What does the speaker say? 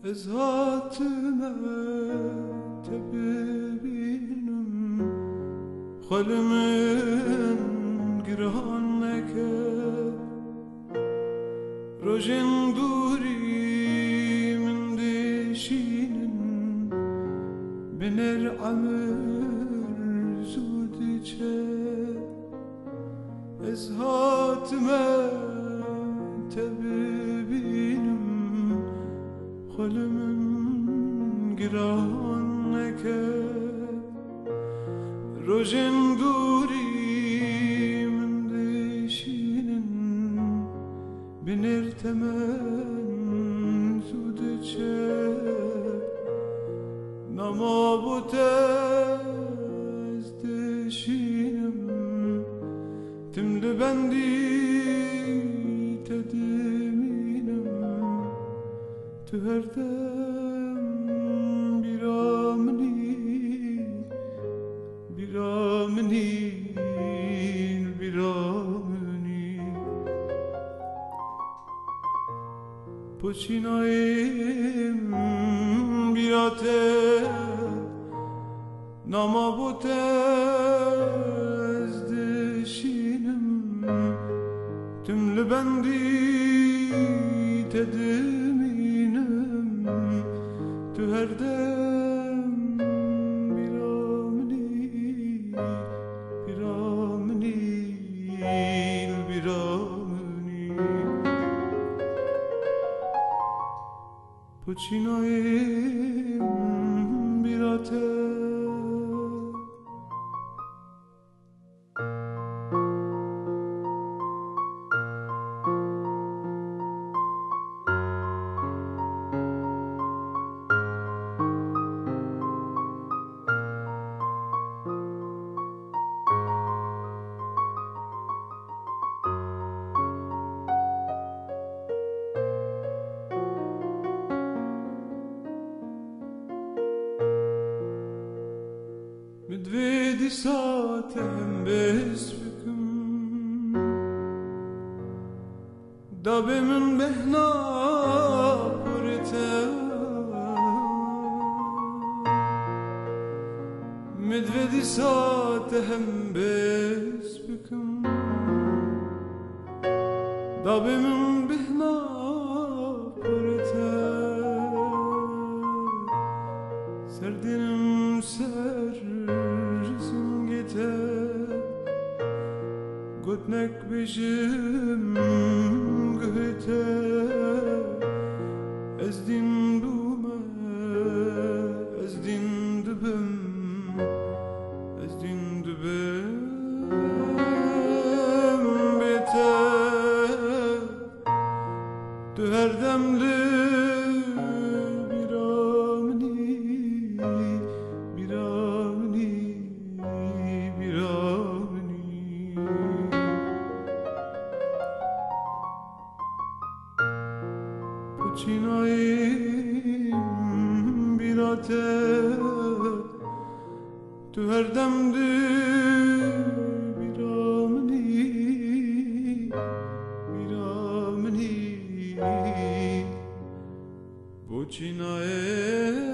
از حاتمت ببینم خلمن گران نکرد روژن دوری من دشینن بنر عمر زود چه از حاتمت ببینم خلمن گران نکرد روژن دوری من دشینن بنر تمن زود چه نما بود از دشینم تمل بندی تدمینم تو هر دم بیرامنی بیرامنی بیرامنی پوچینایم بیراته ناما بوده از دشینم تم لبندی تدمینم تو هر دم بیرامنی بیرامنی بیرامنی پوچینایم بیراته مدويدي ساعتهم بس بكم دابي من بهنا برتا مدويدي ساعتهم بس بكم دابي من بهنا برتا سردنم سر گتنک بشم گهته از دین بومه از دین دبم از دین دبم بیته تو هر دم پوچینایم بیراته تو هر دم بیرامنی بیرامنی پوچینایم